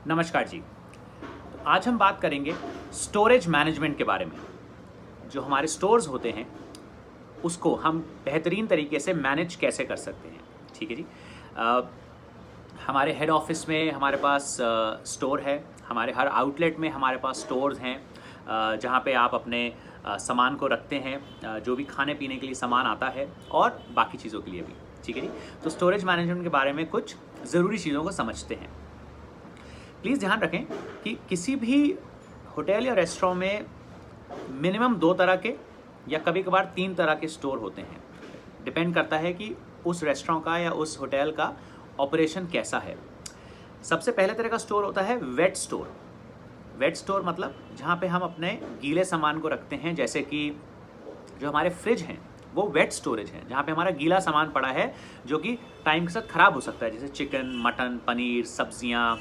नमस्कार जी। आज हम बात करेंगे स्टोरेज मैनेजमेंट के बारे में। जो हमारे स्टोर्स होते हैं उसको हम बेहतरीन तरीके से मैनेज कैसे कर सकते हैं। ठीक है जी। अ, हमारे हेड ऑफिस में हमारे पास स्टोर है, हमारे हर आउटलेट में हमारे पास स्टोर्स हैं जहाँ पे आप अपने सामान को रखते हैं, जो भी खाने पीने के लिए सामान आता है और बाकी चीज़ों के लिए भी। ठीक है जी। तो स्टोरेज मैनेजमेंट के बारे में कुछ ज़रूरी चीज़ों को समझते हैं। प्लीज़ ध्यान रखें कि किसी भी होटल या रेस्टोरेंट में मिनिमम 2 तरह के या कभी-कभार 3 तरह के स्टोर होते हैं। डिपेंड करता है कि उस रेस्टोरेंट का या उस होटल का ऑपरेशन कैसा है। सबसे पहले तरह का स्टोर होता है वेट स्टोर। वेट स्टोर मतलब जहाँ पे हम अपने गीले सामान को रखते हैं, जैसे कि जो हमारे फ्रिज हैं वो वेट स्टोरेज है, जहाँ पे हमारा गीला सामान पड़ा है जो कि टाइम के साथ ख़राब हो सकता है, जैसे चिकन, मटन, पनीर, सब्जियाँ,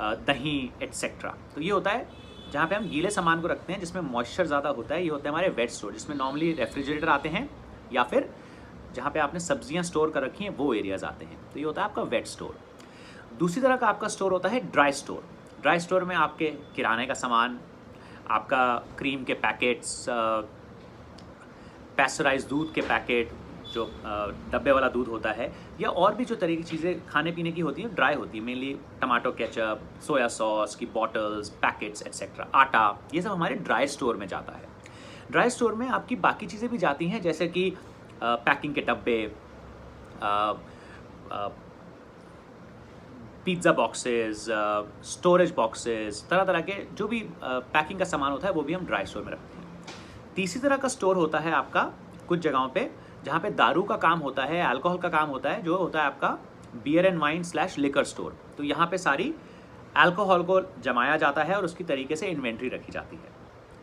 दही एट्सेट्रा। तो ये होता है जहाँ पे हम गीले सामान को रखते हैं जिसमें मॉइस्चर ज़्यादा होता है। ये होते हैं हमारे वेट स्टोर, जिसमें नॉर्मली रेफ्रिजरेटर आते हैं या फिर जहाँ पे आपने सब्जियाँ स्टोर कर रखी हैं वो एरियाज़ आते हैं। तो ये होता है आपका वेट स्टोर। दूसरी तरह का आपका स्टोर होता है ड्राई स्टोर। ड्राई स्टोर में आपके किराने का सामान, आपका क्रीम के पैकेट्स, पैस्चराइज दूध के पैकेट, जो डब्बे वाला दूध होता है, या और भी जो तरह की चीज़ें खाने पीने की होती हैं ड्राई होती है। Mainly tomato ketchup, soya sauce की बॉटल्स, पैकेट्स एट्सेट्रा, आटा, ये सब हमारे ड्राई स्टोर में जाता है। ड्राई स्टोर में आपकी बाकी चीज़ें भी जाती हैं, जैसे कि पैकिंग के डब्बे, पिज़्ज़ा बॉक्सेस, स्टोरेज बॉक्सेस, तरह तरह के जो भी पैकिंग का सामान होता है वो भी हम ड्राई स्टोर में रखते हैं। तीसरी तरह का स्टोर होता है आपका कुछ जगहों पे जहाँ पे दारू का काम होता है, अल्कोहल का काम होता है, जो होता है आपका beer and wine slash liquor store. तो यहाँ पे सारी अल्कोहल को जमाया जाता है और उसकी तरीके से इन्वेंट्री रखी जाती है।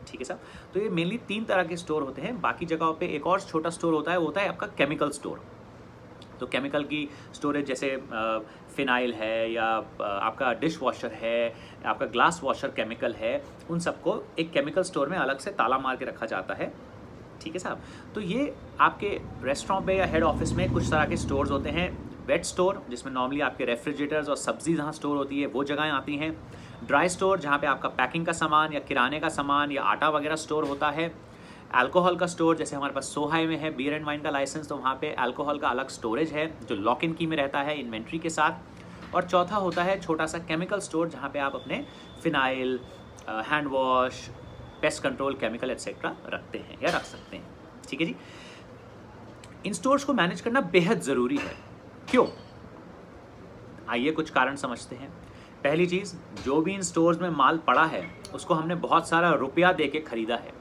ठीक है साहब। तो ये मेनली 3 तरह के स्टोर होते हैं। बाकी जगहों पे एक और छोटा स्टोर होता है, वो होता है आपका केमिकल स्टोर। तो केमिकल की स्टोरेज जैसे फिनाइल है, या आपका डिश वॉशर है, आपका ग्लास वॉशर केमिकल है, उन सबको एक केमिकल स्टोर में अलग से ताला मार के रखा जाता है। ठीक है साहब। तो ये आपके रेस्टोरेंट पे या हेड ऑफिस में कुछ तरह के स्टोर्स होते हैं। वेट स्टोर, जिसमें नॉर्मली आपके रेफ्रिजरेटर्स और सब्जी जहाँ स्टोर होती है वो जगहें आती हैं। ड्राई स्टोर, जहाँ पे आपका पैकिंग का सामान या किराने का सामान या आटा वगैरह स्टोर होता है। अल्कोहल का स्टोर, जैसे हमारे पास सोहाई में है बियर एंड वाइन का लाइसेंस, तो वहाँ पे अल्कोहल का अलग स्टोरेज है जो लॉक इन की में रहता है इन्वेंट्री के साथ। और चौथा होता है छोटा सा केमिकल स्टोर, जहाँ पे आप अपने phenyl, hand wash, pest control chemical etcetera रखते हैं या रख सकते हैं। ठीक है जी। इन स्टोर्स को मैनेज करना बेहद ज़रूरी है। क्यों? आइए कुछ कारण समझते हैं। पहली चीज़, जो भी इन स्टोर्स में माल पड़ा है उसको हमने बहुत सारा रुपया दे के ख़रीदा है।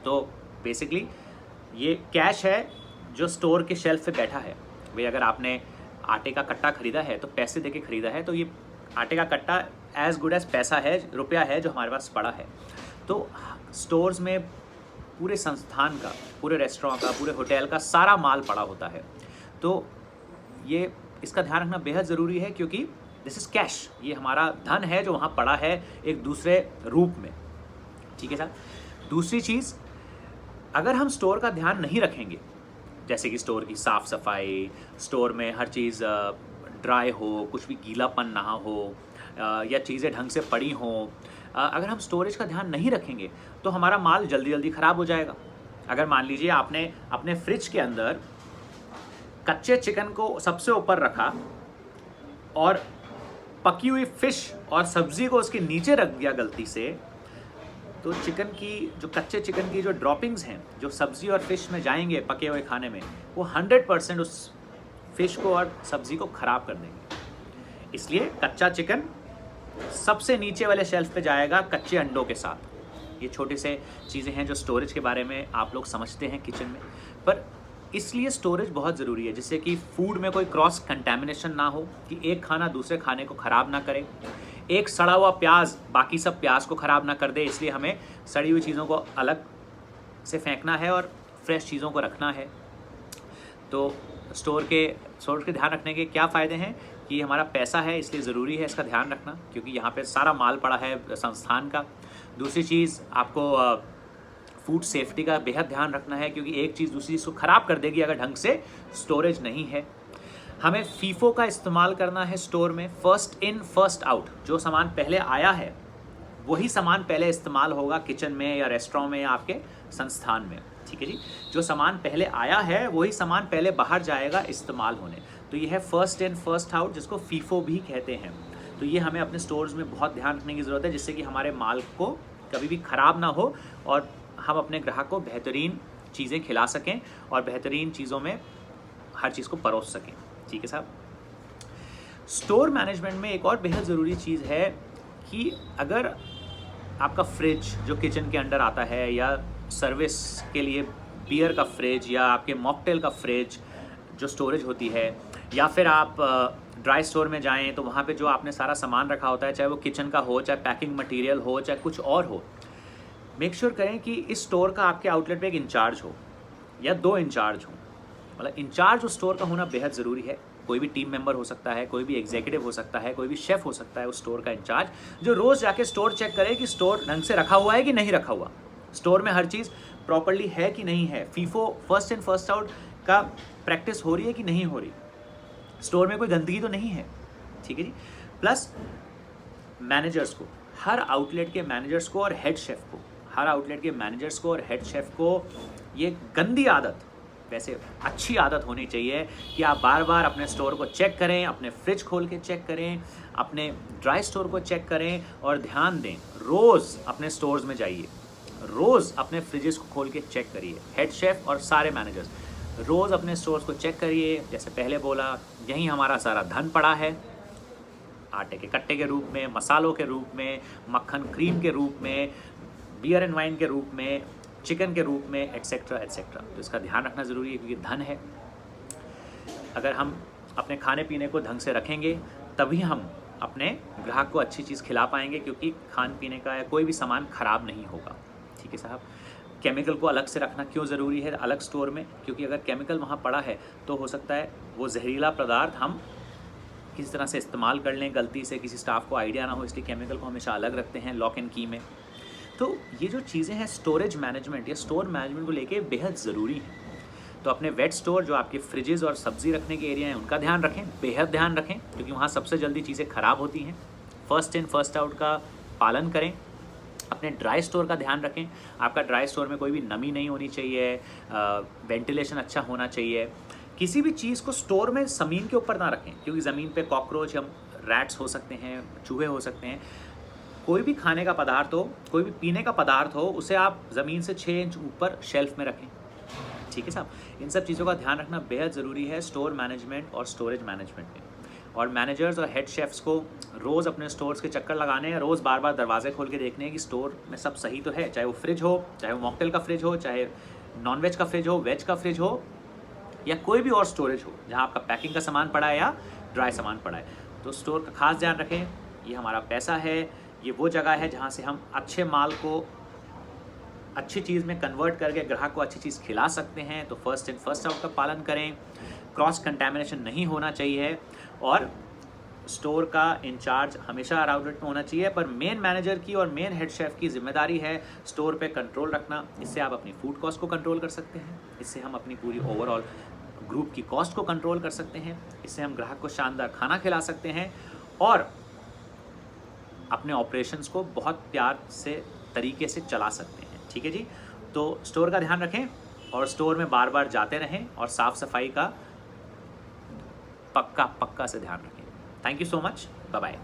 तो बेसिकली ये कैश है जो स्टोर के शेल्फ पे बैठा है। भाई अगर आपने आटे का कट्टा ख़रीदा है तो पैसे दे के ख़रीदा है, तो ये आटे का कट्टा एज गुड एज पैसा है, रुपया है जो हमारे पास पड़ा है। तो स्टोर्स में पूरे संस्थान का, पूरे रेस्टोरेंट का, पूरे होटल का सारा माल पड़ा होता है। तो ये इसका ध्यान रखना बेहद ज़रूरी है, क्योंकि दिस इज़ कैश, ये हमारा धन है जो वहाँ पड़ा है एक दूसरे रूप में। ठीक है सर। दूसरी चीज़, अगर हम स्टोर का ध्यान नहीं रखेंगे, जैसे कि स्टोर की साफ़ सफाई, स्टोर में हर चीज़ ड्राई हो, कुछ भी गीलापन ना हो, या चीज़ें ढंग से पड़ी हों, अगर हम स्टोरेज का ध्यान नहीं रखेंगे तो हमारा माल जल्दी जल्दी ख़राब हो जाएगा। अगर मान लीजिए आपने अपने फ्रिज के अंदर कच्चे चिकन को सबसे ऊपर रखा और पकी हुई फ़िश और सब्ज़ी को उसके नीचे रख दिया गलती से, तो चिकन की जो कच्चे चिकन की जो ड्रॉपिंग्स हैं जो सब्ज़ी और फ़िश में जाएंगे पके हुए खाने में, वो 100% उस फ़िश को और सब्ज़ी को ख़राब कर देंगे। इसलिए कच्चा चिकन सबसे नीचे वाले शेल्फ पे जाएगा कच्चे अंडों के साथ। ये छोटे से चीज़ें हैं जो स्टोरेज के बारे में आप लोग समझते हैं किचन में, पर इसलिए स्टोरेज बहुत ज़रूरी है, जिससे कि फूड में कोई क्रॉस कंटेमिनेशन ना हो, कि एक खाना दूसरे खाने को ख़राब ना करे। एक सड़ा हुआ प्याज बाकी सब प्याज को ख़राब ना कर दे, इसलिए हमें सड़ी हुई चीज़ों को अलग से फेंकना है और फ्रेश चीज़ों को रखना है। तो स्टोर के ध्यान रखने के क्या फ़ायदे हैं कि हमारा पैसा है, इसलिए ज़रूरी है इसका ध्यान रखना, क्योंकि यहाँ पे सारा माल पड़ा है संस्थान का। दूसरी चीज़, आपको फूड सेफ्टी का बेहद ध्यान रखना है, क्योंकि एक चीज़ दूसरी चीज़ को ख़राब कर देगी अगर ढंग से स्टोरेज नहीं है। हमें फीफो का इस्तेमाल करना है स्टोर में, फर्स्ट इन फर्स्ट आउट। जो सामान पहले आया है वही सामान पहले इस्तेमाल होगा किचन में या रेस्टोरेंट में या आपके संस्थान में, ठीक है जी। जो सामान पहले आया है वही सामान पहले बाहर जाएगा इस्तेमाल होने। तो ये है फर्स्ट इन फर्स्ट आउट, जिसको फीफो भी कहते हैं। तो ये हमें अपने स्टोर्स में बहुत ध्यान रखने की ज़रूरत है, जिससे कि हमारे माल को कभी भी ख़राब ना हो और हम अपने ग्राहक को बेहतरीन चीज़ें खिला सकें और बेहतरीन चीज़ों में हर चीज़ को परोस सकें, ठीक है साहब। स्टोर मैनेजमेंट में एक और बेहद ज़रूरी चीज़ है कि अगर आपका फ्रिज जो किचन के अंडर आता है, या सर्विस के लिए बियर का फ्रिज, या आपके मॉकटेल का फ्रिज जो स्टोरेज होती है, या फिर आप ड्राई स्टोर में जाएं तो वहाँ पे जो आपने सारा सामान रखा होता है, चाहे वो किचन का हो, चाहे पैकिंग मटेरियल हो, चाहे कुछ और हो, मेक श्योर करें कि इस स्टोर का आपके आउटलेट पे एक इंचार्ज हो या 2 इंचार्ज हो। मतलब इंचार्ज उस स्टोर का होना बेहद ज़रूरी है। कोई भी टीम मेंबर हो सकता है, कोई भी एग्जीक्यूटिव हो सकता है, कोई भी शेफ़ हो सकता है उस स्टोर का इंचार्ज, जो रोज़ जाके स्टोर चेक करे कि स्टोर ढंग से रखा हुआ है कि नहीं रखा हुआ, स्टोर में हर चीज़ प्रॉपर्ली है कि नहीं है, FIFO first in first out का प्रैक्टिस हो रही है कि नहीं हो रही, स्टोर में कोई गंदगी तो नहीं है, ठीक है जी। प्लस मैनेजर्स को, हर आउटलेट के मैनेजर्स को और हेड शेफ़ को, हर आउटलेट के मैनेजर्स को और हेड शेफ़ को ये गंदी आदत, वैसे अच्छी आदत होनी चाहिए कि आप बार बार अपने स्टोर को चेक करें, अपने फ्रिज खोल के चेक करें, अपने ड्राई स्टोर को चेक करें और ध्यान दें। रोज़ अपने स्टोर्स में जाइए, रोज़ अपने फ्रिजेस को खोल के चेक करिए। हेड शेफ़ और सारे मैनेजर्स रोज़ अपने स्टोर्स को चेक करिए। जैसे पहले बोला, यहीं हमारा सारा धन पड़ा है, आटे के कट्टे के रूप में, मसालों के रूप में, मक्खन क्रीम के रूप में, बियर एंड वाइन के रूप में, चिकन के रूप में, एट्सेट्रा एट्सेट्रा। तो इसका ध्यान रखना ज़रूरी है क्योंकि धन है। अगर हम अपने खाने पीने को ढंग से रखेंगे तभी हम अपने ग्राहक को अच्छी चीज़ खिला पाएंगे, क्योंकि खाने पीने का या कोई भी सामान ख़राब नहीं होगा, ठीक है साहब। केमिकल को अलग से रखना क्यों ज़रूरी है अलग स्टोर में? क्योंकि अगर केमिकल वहाँ पड़ा है तो हो सकता है वो जहरीला पदार्थ हम किसी तरह से इस्तेमाल कर लें गलती से, किसी स्टाफ को आइडिया ना हो, इसलिए केमिकल को हमेशा अलग रखते हैं लॉक एंड की में। तो ये जो चीज़ें हैं स्टोरेज मैनेजमेंट या स्टोर मैनेजमेंट को लेके बेहद ज़रूरी है। तो अपने वेट स्टोर जो आपके फ्रिजेज़ और सब्ज़ी रखने के एरिया हैं उनका ध्यान रखें, बेहद ध्यान रखें, क्योंकि वहाँ सबसे जल्दी चीज़ें ख़राब होती हैं। फर्स्ट इन फर्स्ट आउट का पालन करें। अपने ड्राई स्टोर का ध्यान रखें, आपका ड्राई स्टोर में कोई भी नमी नहीं होनी चाहिए, वेंटिलेशन अच्छा होना चाहिए। किसी भी चीज़ को स्टोर में ज़मीन के ऊपर ना रखें, क्योंकि ज़मीन पे कॉकरोच या रैट्स हो सकते हैं, चूहे हो सकते हैं। कोई भी खाने का पदार्थ हो, कोई भी पीने का पदार्थ हो, उसे आप ज़मीन से 6 इंच ऊपर शेल्फ में रखें, ठीक है साहब। इन सब चीज़ों का ध्यान रखना बेहद ज़रूरी है स्टोर मैनेजमेंट और स्टोरेज मैनेजमेंट में। और मैनेजर्स और हेड शेफ्स को रोज़ अपने स्टोर्स के चक्कर लगाने हैं, रोज़ बार बार दरवाजे खोल के देखने हैं कि स्टोर में सब सही तो है, चाहे वो फ्रिज हो, चाहे वो मॉकटेल का फ्रिज हो, चाहे नॉन-वेज का फ्रिज हो, वेज का फ्रिज हो, या कोई भी और स्टोरेज हो जहाँ आपका पैकिंग का सामान पड़ा है या ड्राई सामान पड़ा है। तो स्टोर का खास ध्यान रखें। ये हमारा पैसा है, ये वो जगह है जहाँ से हम अच्छे माल को अच्छी चीज़ में कन्वर्ट करके ग्राहक को अच्छी चीज़ खिला सकते हैं। तो फर्स्ट इन फर्स्ट आउट का पालन करें, क्रॉस कंटैमिनेशन नहीं होना चाहिए, और स्टोर का इंचार्ज हमेशा आउटलेट में होना चाहिए। पर मेन मैनेजर की और मेन हेड शेफ़ की जिम्मेदारी है स्टोर पे कंट्रोल रखना। इससे आप अपनी फूड कॉस्ट को कंट्रोल कर सकते हैं, इससे हम अपनी पूरी ओवरऑल ग्रुप की कॉस्ट को कंट्रोल कर सकते हैं, इससे हम ग्राहक को शानदार खाना खिला सकते हैं और अपने ऑपरेशंस को बहुत प्यार से तरीके से चला सकते हैं, ठीक है जी। तो स्टोर का ध्यान रखें और स्टोर में बार बार जाते रहें और साफ़ सफाई का पक्का से ध्यान रखें। Thank you so much, bye bye.